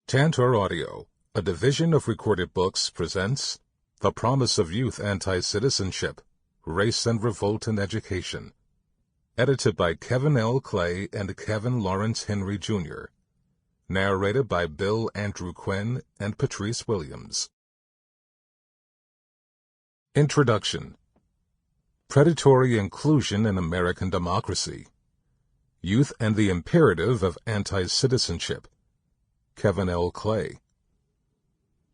Tantor Audio, a division of Recorded Books, presents The Promise of Youth Anti-Citizenship, Race and Revolt in Education. Edited by Kevin L. Clay and Kevin Lawrence Henry, Jr. Narrated by Bill Andrew Quinn and Patryce Williams. Introduction. Predatory Inclusion in American Democracy. Youth and the Imperative of Anti-Citizenship. Kevin L. Clay.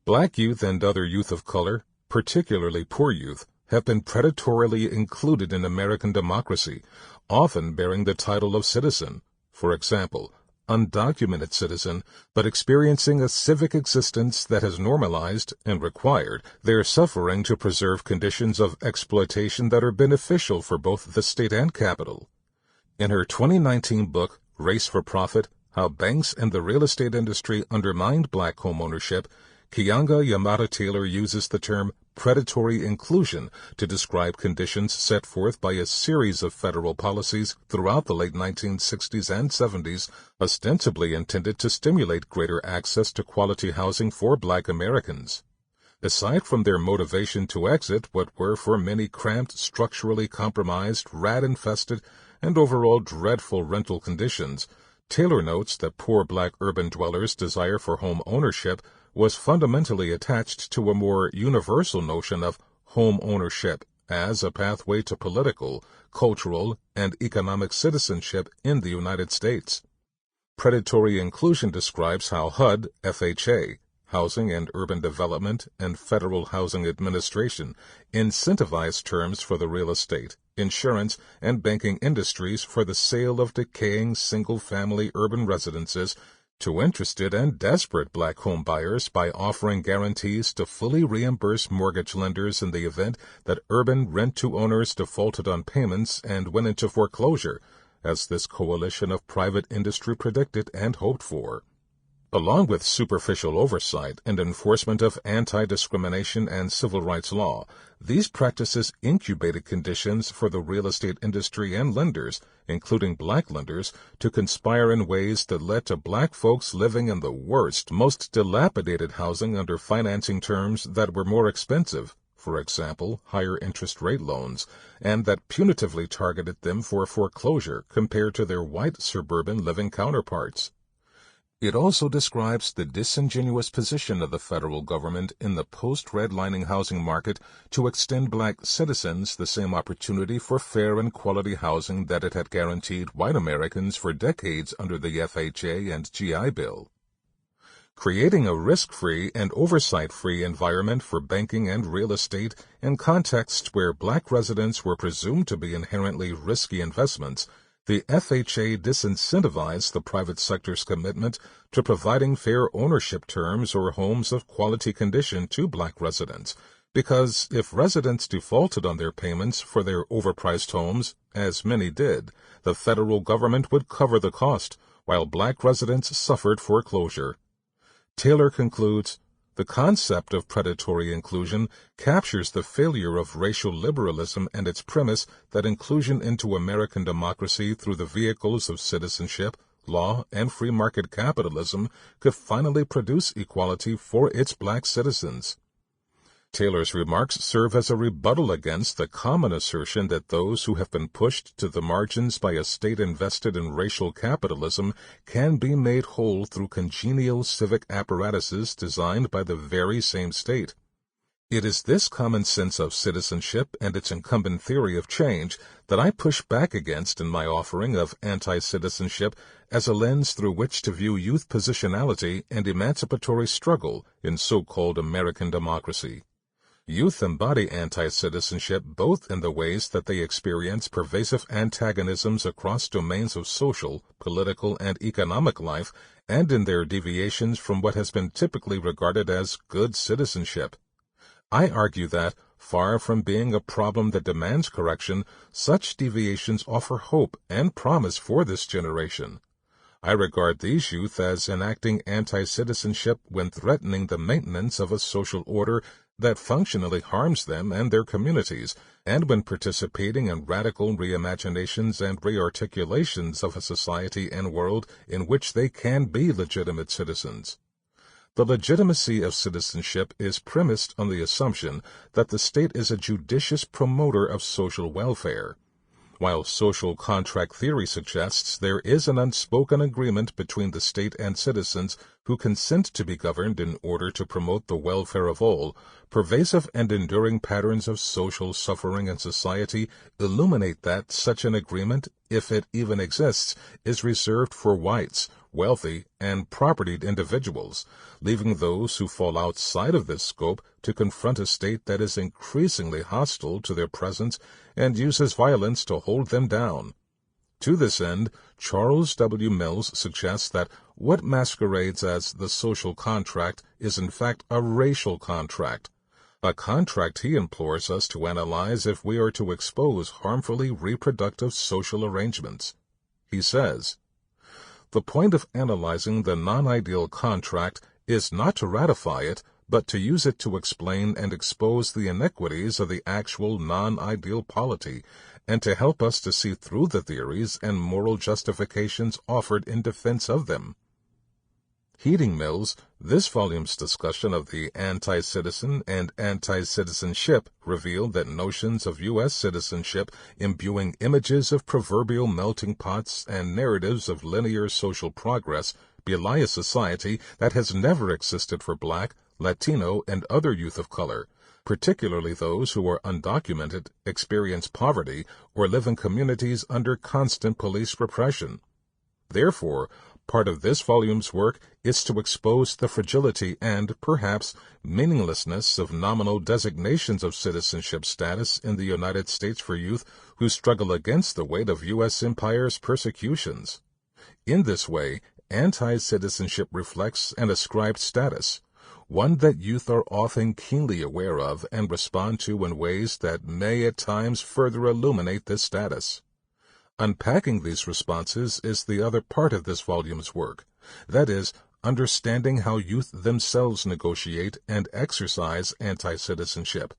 Black youth and other youth of color, particularly poor youth, have been predatorily included in American democracy, often bearing the title of citizen, for example, undocumented citizen, but experiencing a civic existence that has normalized and required their suffering to preserve conditions of exploitation that are beneficial for both the state and capital. In her 2019 book, Race for Profit, How Banks and the Real Estate Industry Undermined Black Homeownership, Keeanga-Yamahtta Taylor uses the term predatory inclusion to describe conditions set forth by a series of federal policies throughout the late 1960s and 70s, ostensibly intended to stimulate greater access to quality housing for Black Americans. Aside from their motivation to exit what were for many cramped, structurally compromised, rat-infested, and overall dreadful rental conditions, Taylor notes that poor Black urban dwellers' desire for home ownership was fundamentally attached to a more universal notion of home ownership as a pathway to political, cultural, and economic citizenship in the United States. Predatory inclusion describes how HUD, FHA, Housing and Urban Development, and Federal Housing Administration incentivize terms for the real estate, insurance, and banking industries for the sale of decaying single-family urban residences to interested and desperate Black home buyers by offering guarantees to fully reimburse mortgage lenders in the event that urban rent-to-owners defaulted on payments and went into foreclosure, as this coalition of private industry predicted and hoped for. Along with superficial oversight and enforcement of anti-discrimination and civil rights law, these practices incubated conditions for the real estate industry and lenders, including Black lenders, to conspire in ways that led to Black folks living in the worst, most dilapidated housing under financing terms that were more expensive, for example, higher interest rate loans, and that punitively targeted them for foreclosure compared to their white suburban living counterparts. It also describes the disingenuous position of the federal government in the post-redlining housing market to extend Black citizens the same opportunity for fair and quality housing that it had guaranteed white Americans for decades under the FHA and GI Bill. Creating a risk-free and oversight-free environment for banking and real estate in contexts where Black residents were presumed to be inherently risky investments, the FHA disincentivized the private sector's commitment to providing fair ownership terms or homes of quality condition to Black residents, because if residents defaulted on their payments for their overpriced homes, as many did, the federal government would cover the cost, while Black residents suffered foreclosure. Taylor concludes, the concept of predatory inclusion captures the failure of racial liberalism and its premise that inclusion into American democracy through the vehicles of citizenship, law, and free market capitalism could finally produce equality for its Black citizens. Taylor's remarks serve as a rebuttal against the common assertion that those who have been pushed to the margins by a state invested in racial capitalism can be made whole through congenial civic apparatuses designed by the very same state. It is this common sense of citizenship and its incumbent theory of change that I push back against in my offering of anti-citizenship as a lens through which to view youth positionality and emancipatory struggle in so-called American democracy. Youth embody anti-citizenship both in the ways that they experience pervasive antagonisms across domains of social, political, and economic life, and in their deviations from what has been typically regarded as good citizenship. I argue that, far from being a problem that demands correction, such deviations offer hope and promise for this generation. I regard these youth as enacting anti-citizenship when threatening the maintenance of a social order that functionally harms them and their communities, and when participating in radical reimaginations and rearticulations of a society and world in which they can be legitimate citizens. The legitimacy of citizenship is premised on the assumption that the state is a judicious promoter of social welfare, while social contract theory suggests there is an unspoken agreement between the state and citizens who consent to be governed in order to promote the welfare of all. Pervasive and enduring patterns of social suffering in society illuminate that such an agreement, if it even exists, is reserved for whites, wealthy, and propertied individuals, leaving those who fall outside of this scope to confront a state that is increasingly hostile to their presence and uses violence to hold them down. To this end, Charles W. Mills suggests that what masquerades as the social contract is in fact a racial contract, a contract he implores us to analyze if we are to expose harmfully reproductive social arrangements. He says, "The point of analyzing the non-ideal contract is not to ratify it, but to use it to explain and expose the iniquities of the actual non-ideal polity, and to help us to see through the theories and moral justifications offered in defense of them." Heeding Mills, this volume's discussion of the anti-citizen and anti-citizenship revealed that notions of U.S. citizenship imbuing images of proverbial melting pots and narratives of linear social progress belie a society that has never existed for Black, Latino, and other youth of color, particularly those who are undocumented, experience poverty, or live in communities under constant police repression. Therefore, part of this volume's work is to expose the fragility and, perhaps, meaninglessness of nominal designations of citizenship status in the United States for youth who struggle against the weight of U.S. empire's persecutions. In this way, anti-citizenship reflects an ascribed status, one that youth are often keenly aware of and respond to in ways that may at times further illuminate this status. Unpacking these responses is the other part of this volume's work, that is, understanding how youth themselves negotiate and exercise anti-citizenship.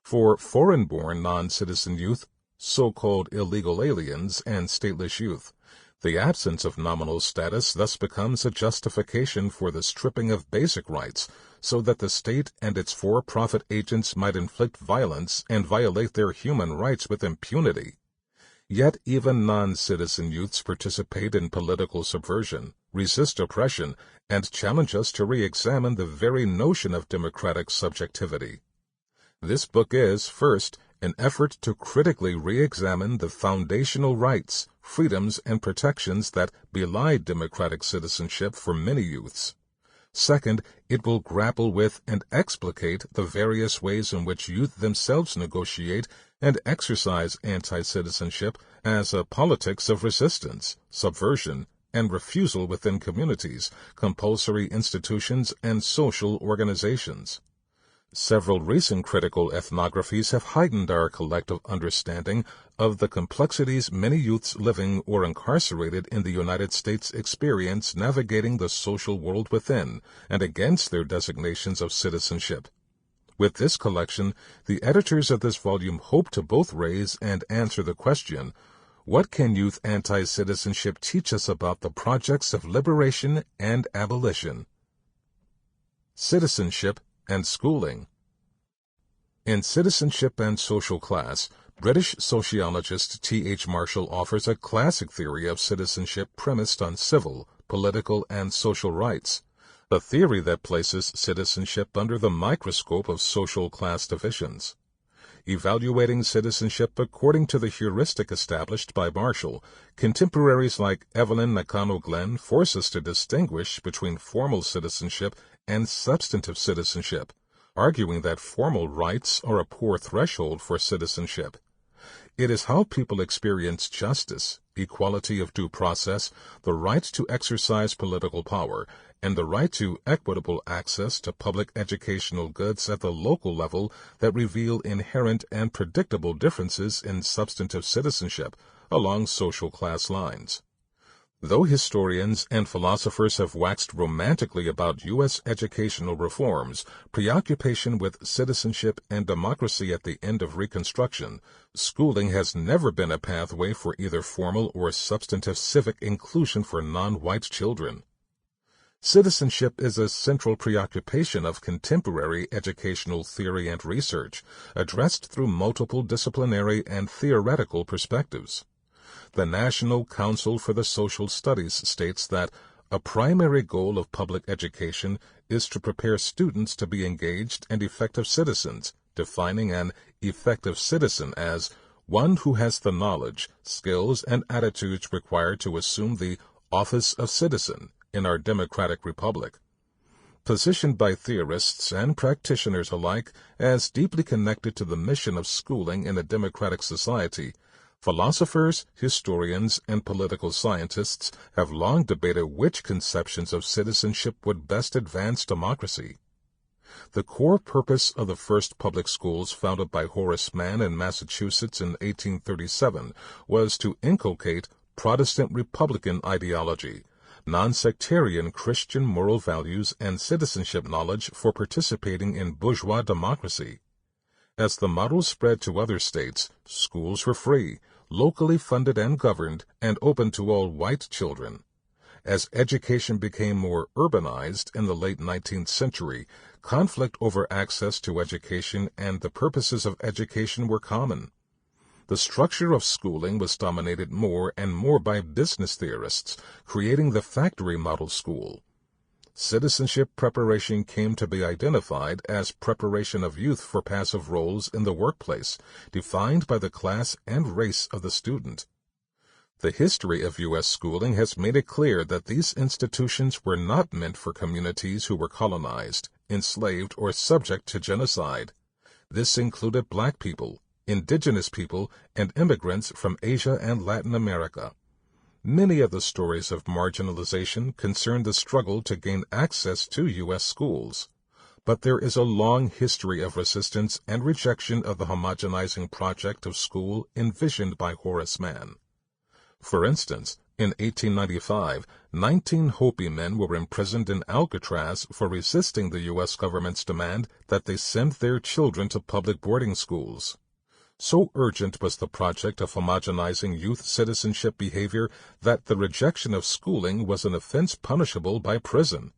For foreign-born non-citizen youth, so-called illegal aliens, and stateless youth, the absence of nominal status thus becomes a justification for the stripping of basic rights, so that the state and its for-profit agents might inflict violence and violate their human rights with impunity. Yet even non-citizen youths participate in political subversion, resist oppression, and challenge us to re-examine the very notion of democratic subjectivity. This book is, first, an effort to critically re-examine the foundational rights, freedoms, and protections that belie democratic citizenship for many youths. Second, it will grapple with and explicate the various ways in which youth themselves negotiate and exercise anti-citizenship as a politics of resistance, subversion, and refusal within communities, compulsory institutions, and social organizations. Several recent critical ethnographies have heightened our collective understanding of the complexities many youths living or incarcerated in the United States experience navigating the social world within and against their designations of citizenship. With this collection, the editors of this volume hope to both raise and answer the question, what can youth anti-citizenship teach us about the projects of liberation and abolition? Citizenship and schooling. In Citizenship and Social Class, British sociologist T.H. Marshall offers a classic theory of citizenship premised on civil, political, and social rights, a theory that places citizenship under the microscope of social class divisions. Evaluating citizenship according to the heuristic established by Marshall, contemporaries like Evelyn Nakano Glenn force us to distinguish between formal citizenship and substantive citizenship, arguing that formal rights are a poor threshold for citizenship. It is how people experience justice, equality of due process, the right to exercise political power, and the right to equitable access to public educational goods at the local level that reveal inherent and predictable differences in substantive citizenship along social class lines. Though historians and philosophers have waxed romantically about U.S. educational reforms, preoccupation with citizenship and democracy at the end of Reconstruction, schooling has never been a pathway for either formal or substantive civic inclusion for non-white children. Citizenship is a central preoccupation of contemporary educational theory and research, addressed through multiple disciplinary and theoretical perspectives. The National Council for the Social Studies states that a primary goal of public education is to prepare students to be engaged and effective citizens, defining an effective citizen as one who has the knowledge, skills, and attitudes required to assume the office of citizen in our democratic republic. Positioned by theorists and practitioners alike as deeply connected to the mission of schooling in a democratic society, philosophers, historians, and political scientists have long debated which conceptions of citizenship would best advance democracy. The core purpose of the first public schools founded by Horace Mann in Massachusetts in 1837 was to inculcate Protestant Republican ideology, non-sectarian Christian moral values, and citizenship knowledge for participating in bourgeois democracy. As the model spread to other states, schools were free, locally funded and governed, and open to all white children. As education became more urbanized in the late 19th century, conflict over access to education and the purposes of education were common. The structure of schooling was dominated more and more by business theorists, creating the factory model school. Citizenship preparation came to be identified as preparation of youth for passive roles in the workplace, defined by the class and race of the student. The history of U.S. schooling has made it clear that these institutions were not meant for communities who were colonized, enslaved, or subject to genocide. This included black people, indigenous people, and immigrants from Asia and Latin America. Many of the stories of marginalization concern the struggle to gain access to U.S. schools, but there is a long history of resistance and rejection of the homogenizing project of school envisioned by Horace Mann. For instance, in 1895, 19 Hopi men were imprisoned in Alcatraz for resisting the U.S. government's demand that they send their children to public boarding schools. So urgent was the project of homogenizing youth citizenship behavior that the rejection of schooling was an offense punishable by prison.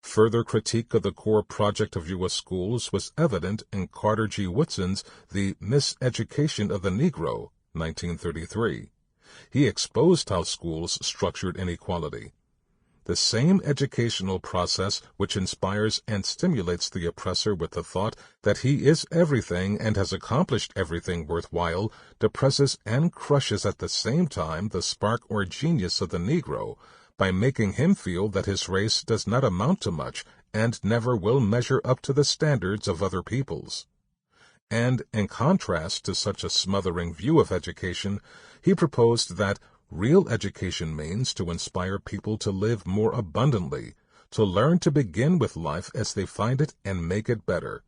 Further critique of the core project of U.S. schools was evident in Carter G. Woodson's The Miseducation of the Negro, 1933. He exposed how schools structured inequality. The same educational process which inspires and stimulates the oppressor with the thought that he is everything and has accomplished everything worthwhile depresses and crushes at the same time the spark or genius of the Negro by making him feel that his race does not amount to much and never will measure up to the standards of other peoples. And, in contrast to such a smothering view of education, he proposed that real education means to inspire people to live more abundantly, to learn to begin with life as they find it and make it better.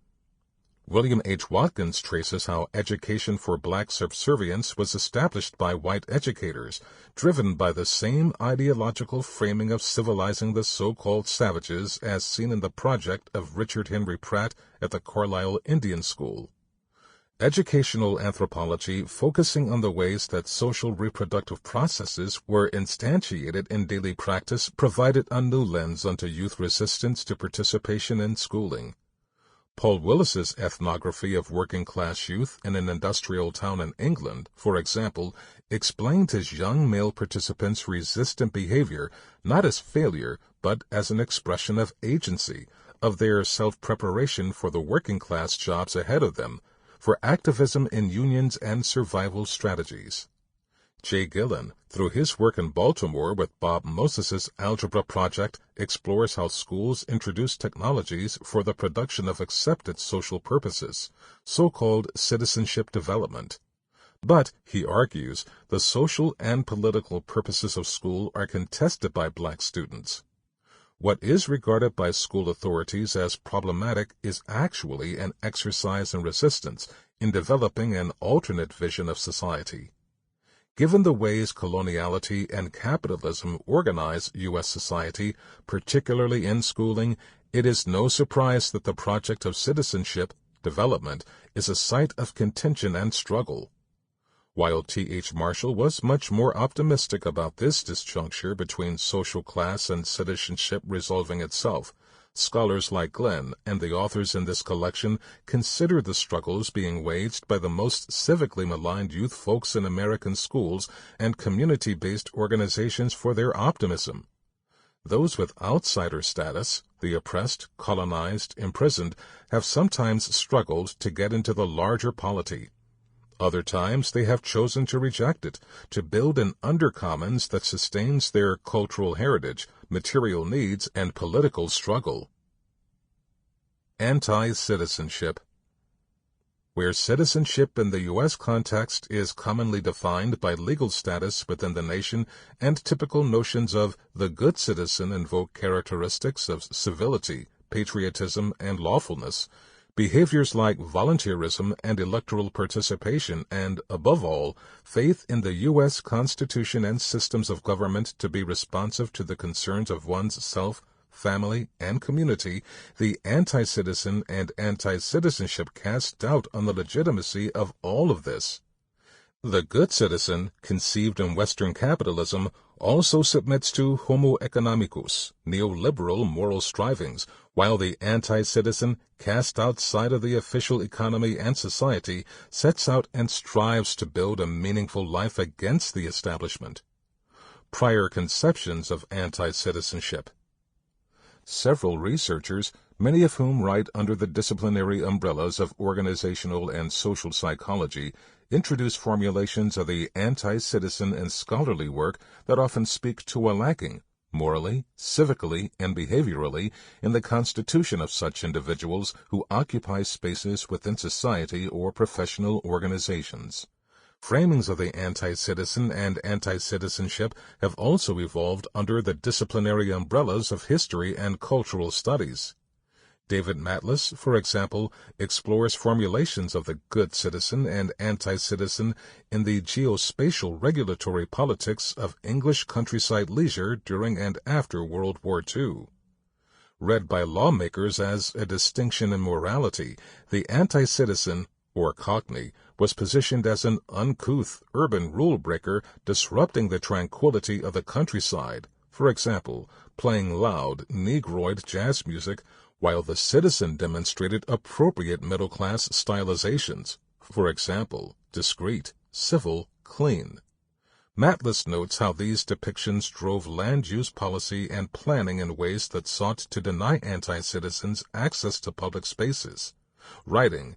William H. Watkins traces how education for black subservience was established by white educators, driven by the same ideological framing of civilizing the so-called savages as seen in the project of Richard Henry Pratt at the Carlisle Indian School. Educational anthropology, focusing on the ways that social reproductive processes were instantiated in daily practice, provided a new lens onto youth resistance to participation in schooling. Paul Willis's ethnography of working-class youth in an industrial town in England, for example, explained his young male participants' resistant behavior not as failure, but as an expression of agency, of their self-preparation for the working-class jobs ahead of them, for activism in unions and survival strategies. Jay Gillen, through his work in Baltimore with Bob Moses's Algebra Project, explores how schools introduce technologies for the production of accepted social purposes, so-called citizenship development. But, he argues, the social and political purposes of school are contested by black students. What is regarded by school authorities as problematic is actually an exercise in resistance in developing an alternate vision of society. Given the ways coloniality and capitalism organize U.S. society, particularly in schooling, it is no surprise that the project of citizenship development is a site of contention and struggle. While T.H. Marshall was much more optimistic about this disjuncture between social class and citizenship resolving itself, scholars like Glenn and the authors in this collection consider the struggles being waged by the most civically maligned youth folks in American schools and community-based organizations for their optimism. Those with outsider status, the oppressed, colonized, imprisoned, have sometimes struggled to get into the larger polity. Other times they have chosen to reject it, to build an undercommons that sustains their cultural heritage, material needs, and political struggle. Anti-citizenship. Where citizenship in the U.S. context is commonly defined by legal status within the nation and typical notions of the good citizen invoke characteristics of civility, patriotism, and lawfulness, behaviors like volunteerism and electoral participation and, above all, faith in the U.S. Constitution and systems of government to be responsive to the concerns of one's self, family, and community, the anti-citizen and anti-citizenship cast doubt on the legitimacy of all of this. The good citizen, conceived in Western capitalism, also submits to homo economicus, neoliberal moral strivings, while the anti-citizen, cast outside of the official economy and society, sets out and strives to build a meaningful life against the establishment. Prior conceptions of anti-citizenship. Several researchers, many of whom write under the disciplinary umbrellas of organizational and social psychology, introduce formulations of the anti-citizen in scholarly work that often speak to a lacking, morally, civically, and behaviorally, in the constitution of such individuals who occupy spaces within society or professional organizations. Framings of the anti-citizen and anti-citizenship have also evolved under the disciplinary umbrellas of history and cultural studies. David Matlis, for example, explores formulations of the good citizen and anti-citizen in the geospatial regulatory politics of English countryside leisure during and after World War II. Read by lawmakers as a distinction in morality, the anti-citizen, or Cockney, was positioned as an uncouth urban rule-breaker disrupting the tranquility of the countryside, for example, playing loud, negroid jazz music, while the citizen demonstrated appropriate middle-class stylizations, for example, discreet, civil, clean. Matlis notes how these depictions drove land-use policy and planning in ways that sought to deny anti-citizens access to public spaces, writing,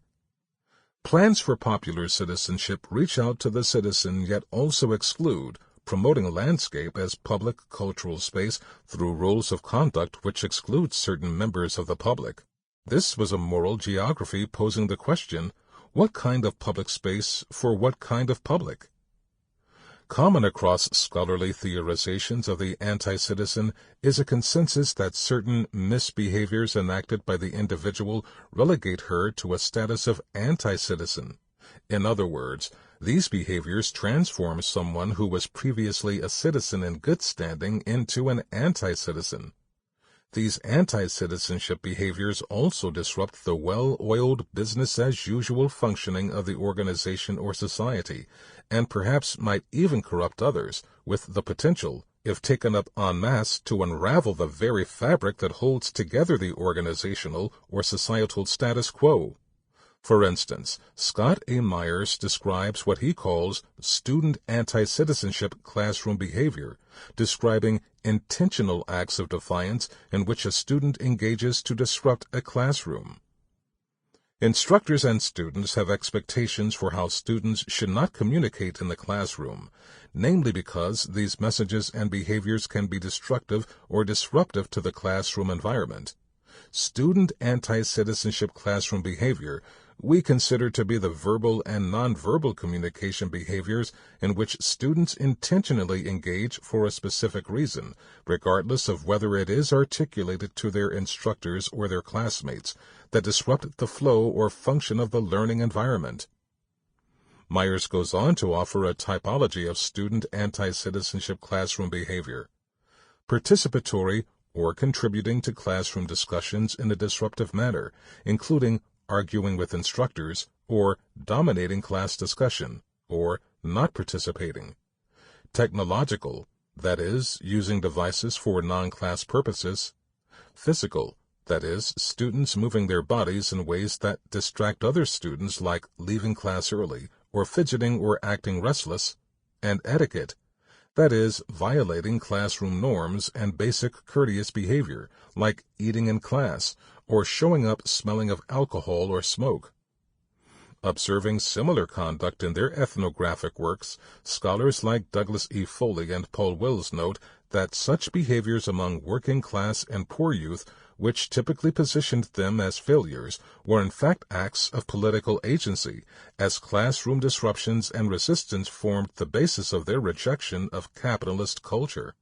"Plans for popular citizenship reach out to the citizen yet also exclude, promoting a landscape as public cultural space through rules of conduct which exclude certain members of the public. This was a moral geography posing the question, what kind of public space for what kind of public?" Common across scholarly theorizations of the anti-citizen is a consensus that certain misbehaviors enacted by the individual relegate her to a status of anti-citizen. In other words, these behaviors transform someone who was previously a citizen in good standing into an anti-citizen. These anti-citizenship behaviors also disrupt the well-oiled business-as-usual functioning of the organization or society, and perhaps might even corrupt others, with the potential, if taken up en masse, to unravel the very fabric that holds together the organizational or societal status quo. For instance, Scott A. Myers describes what he calls student anti-citizenship classroom behavior, describing intentional acts of defiance in which a student engages to disrupt a classroom. Instructors and students have expectations for how students should not communicate in the classroom, namely because these messages and behaviors can be destructive or disruptive to the classroom environment. Student anti-citizenship classroom behavior we consider to be the verbal and nonverbal communication behaviors in which students intentionally engage for a specific reason, regardless of whether it is articulated to their instructors or their classmates, that disrupt the flow or function of the learning environment. Myers goes on to offer a typology of student anti-citizenship classroom behavior: participatory, or contributing to classroom discussions in a disruptive manner, including arguing with instructors, or dominating class discussion, or not participating. Technological, that is, using devices for non-class purposes. Physical, that is, students moving their bodies in ways that distract other students, like leaving class early, or fidgeting or acting restless. And etiquette, that is, violating classroom norms and basic courteous behavior, like eating in class, or showing up smelling of alcohol or smoke. Observing similar conduct in their ethnographic works, scholars like Douglas E. Foley and Paul Wills note that such behaviors among working-class and poor youth, which typically positioned them as failures, were in fact acts of political agency, as classroom disruptions and resistance formed the basis of their rejection of capitalist culture.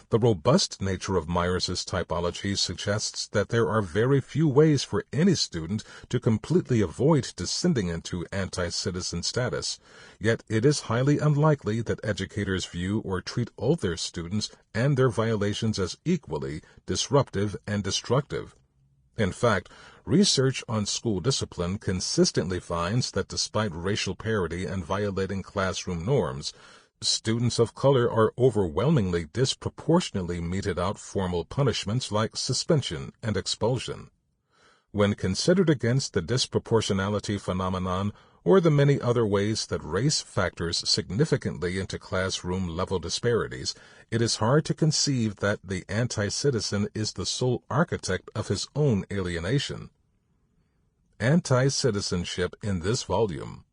The robust nature of Myers's typology suggests that there are very few ways for any student to completely avoid descending into anti-citizen status, yet it is highly unlikely that educators view or treat all their students and their violations as equally disruptive and destructive. In fact, research on school discipline consistently finds that despite racial parity and violating classroom norms, students of color are overwhelmingly disproportionately meted out formal punishments like suspension and expulsion. When considered against the disproportionality phenomenon or the many other ways that race factors significantly into classroom-level disparities, it is hard to conceive that the anti-citizen is the sole architect of his own alienation. Anti-citizenship in this volume.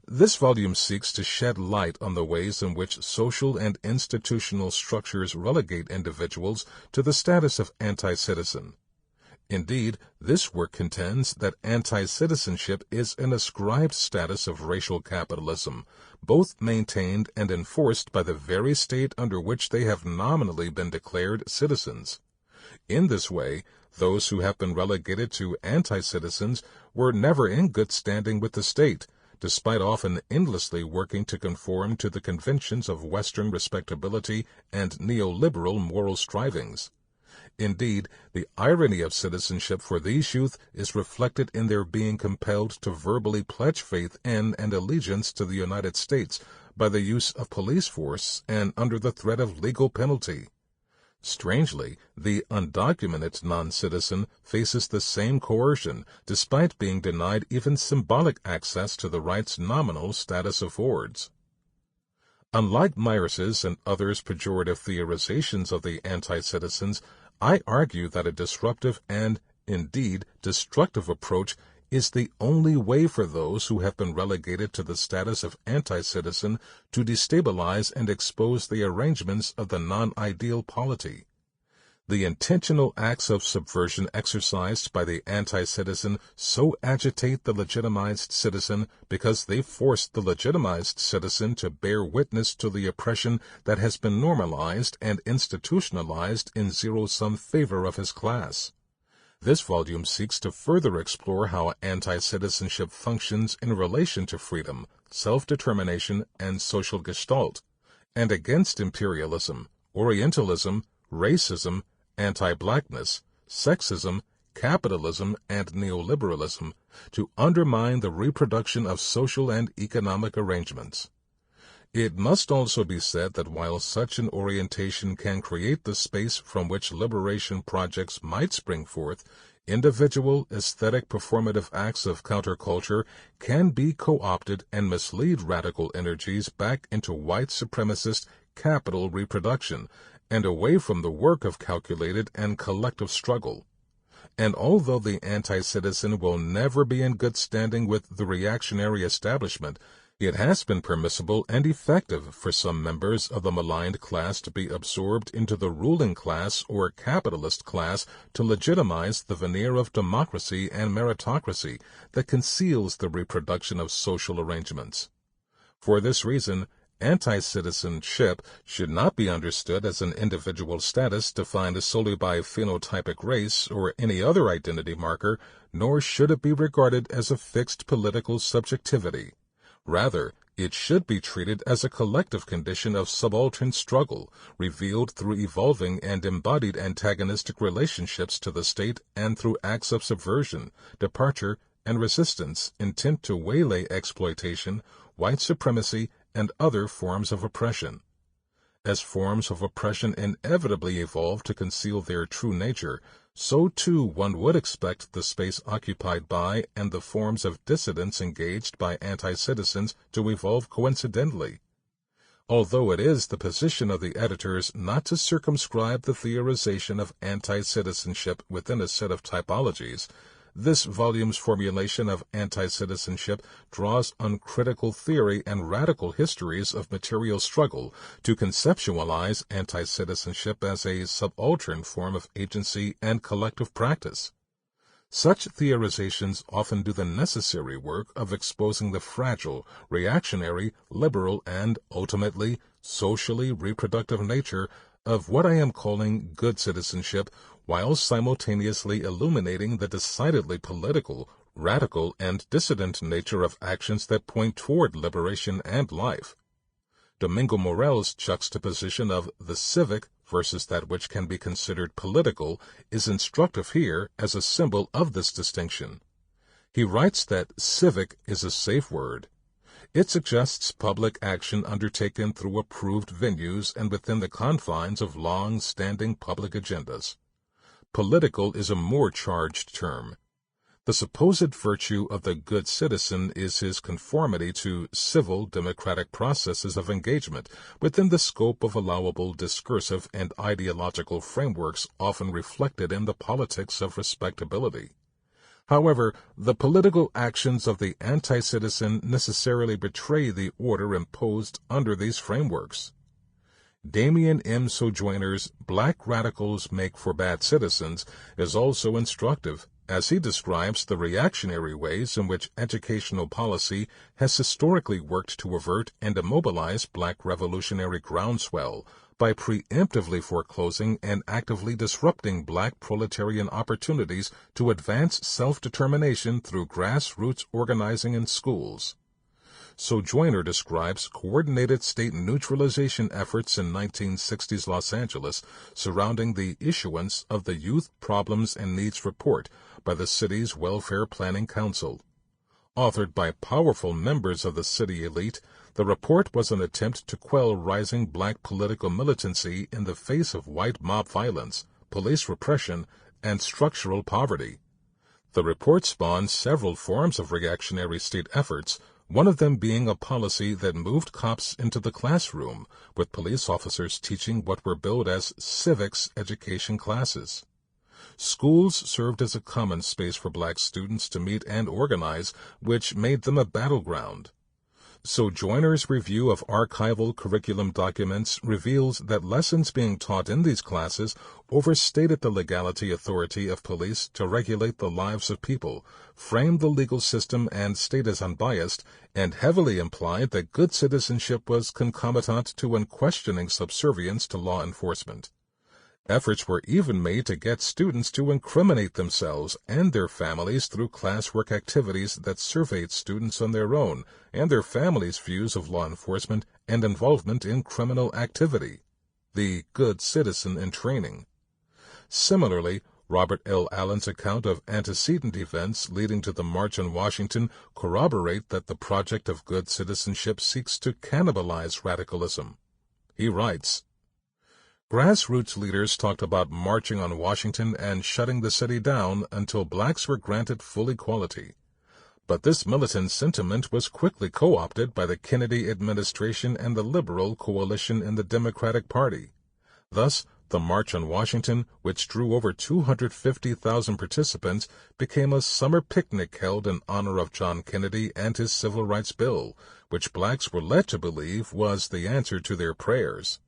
This volume seeks to shed light on the ways in which social and institutional structures relegate individuals to the status of anti-citizen. Indeed, this work contends that anti-citizenship is an ascribed status of racial capitalism, both maintained and enforced by the very state under which they have nominally been declared citizens. In this way, those who have been relegated to anti-citizens were never in good standing with the state, despite often endlessly working to conform to the conventions of Western respectability and neoliberal moral strivings. Indeed, the irony of citizenship for these youth is reflected in their being compelled to verbally pledge faith in and allegiance to the United States by the use of police force and under the threat of legal penalty. Strangely, the undocumented non-citizen faces the same coercion, despite being denied even symbolic access to the rights nominal status affords. Unlike Myers's and others' pejorative theorizations of the anti-citizens, I argue that a disruptive and, indeed, destructive approach is the only way for those who have been relegated to the status of anti-citizen to destabilize and expose the arrangements of the non-ideal polity. The intentional acts of subversion exercised by the anti-citizen so agitate the legitimized citizen because they force the legitimized citizen to bear witness to the oppression that has been normalized and institutionalized in zero-sum favor of his class. This volume seeks to further explore how anti-citizenship functions in relation to freedom, self-determination, and social gestalt, and against imperialism, Orientalism, racism, anti-blackness, sexism, capitalism, and neoliberalism, to undermine the reproduction of social and economic arrangements. It must also be said that while such an orientation can create the space from which liberation projects might spring forth, individual aesthetic performative acts of counterculture can be co-opted and mislead radical energies back into white supremacist capital reproduction and away from the work of calculated and collective struggle. And although the anti-citizen will never be in good standing with the reactionary establishment, it has been permissible and effective for some members of the maligned class to be absorbed into the ruling class or capitalist class to legitimize the veneer of democracy and meritocracy that conceals the reproduction of social arrangements. For this reason, anti-citizenship should not be understood as an individual status defined solely by phenotypic race or any other identity marker, nor should it be regarded as a fixed political subjectivity. Rather, it should be treated as a collective condition of subaltern struggle, revealed through evolving and embodied antagonistic relationships to the state and through acts of subversion, departure, and resistance intent to waylay exploitation, white supremacy, and other forms of oppression. As forms of oppression inevitably evolve to conceal their true nature, so too one would expect the space occupied by and the forms of dissidence engaged by anti-citizens to evolve coincidentally. Although it is the position of the editors not to circumscribe the theorization of anti-citizenship within a set of typologies, this volume's formulation of anti-citizenship draws uncritical theory and radical histories of material struggle to conceptualize anti-citizenship as a subaltern form of agency and collective practice. Such theorizations often do the necessary work of exposing the fragile, reactionary, liberal, and, ultimately, socially reproductive nature of what I am calling good citizenship, while simultaneously illuminating the decidedly political, radical, and dissident nature of actions that point toward liberation and life. Domingo Morel's juxtaposition of the civic versus that which can be considered political is instructive here as a symbol of this distinction. He writes that civic is a safe word. It suggests public action undertaken through approved venues and within the confines of long-standing public agendas. Political is a more charged term. The supposed virtue of the good citizen is his conformity to civil democratic processes of engagement within the scope of allowable discursive and ideological frameworks often reflected in the politics of respectability. However, the political actions of the anti-citizen necessarily betray the order imposed under these frameworks. Damien M. Sojourner's Black Radicals Make for Bad Citizens is also instructive, as he describes the reactionary ways in which educational policy has historically worked to avert and immobilize black revolutionary groundswell by preemptively foreclosing and actively disrupting black proletarian opportunities to advance self-determination through grassroots organizing in schools. Sojourner describes coordinated state neutralization efforts in 1960s Los Angeles surrounding the issuance of the Youth Problems and Needs Report by the city's Welfare Planning Council. Authored by powerful members of the city elite, the report was an attempt to quell rising black political militancy in the face of white mob violence, police repression, and structural poverty. The report spawned several forms of reactionary state efforts, one of them being a policy that moved cops into the classroom, with police officers teaching what were billed as civics education classes. Schools served as a common space for black students to meet and organize, which made them a battleground. Sojourner's review of archival curriculum documents reveals that lessons being taught in these classes overstated the legality authority of police to regulate the lives of people, framed the legal system and state as unbiased, and heavily implied that good citizenship was concomitant to unquestioning subservience to law enforcement. Efforts were even made to get students to incriminate themselves and their families through classwork activities that surveyed students on their own and their families' views of law enforcement and involvement in criminal activity. The good citizen in training. Similarly, Robert L. Allen's account of antecedent events leading to the March on Washington corroborate that the project of good citizenship seeks to cannibalize radicalism. He writes, "Grassroots leaders talked about marching on Washington and shutting the city down until blacks were granted full equality. But this militant sentiment was quickly co-opted by the Kennedy administration and the liberal coalition in the Democratic Party. Thus, the March on Washington, which drew over 250,000 participants, became a summer picnic held in honor of John Kennedy and his Civil Rights Bill, which blacks were led to believe was the answer to their prayers.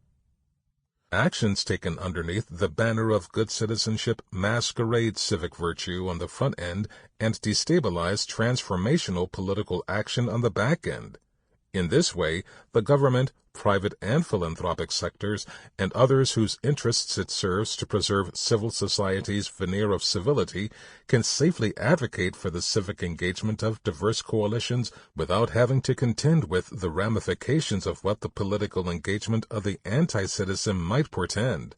Actions taken underneath the banner of good citizenship masquerade civic virtue on the front end and destabilize transformational political action on the back end. In this way, the government, private and philanthropic sectors, and others whose interests it serves to preserve civil society's veneer of civility can safely advocate for the civic engagement of diverse coalitions without having to contend with the ramifications of what the political engagement of the anti-citizen might portend.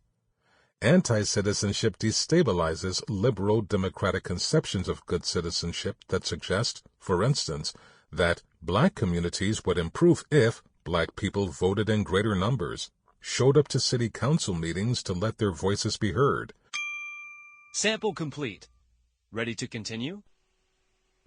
Anti-citizenship destabilizes liberal democratic conceptions of good citizenship that suggest, for instance, that black communities would improve if black people voted in greater numbers, showed up to city council meetings to let their voices be heard. Sample complete. Ready to continue?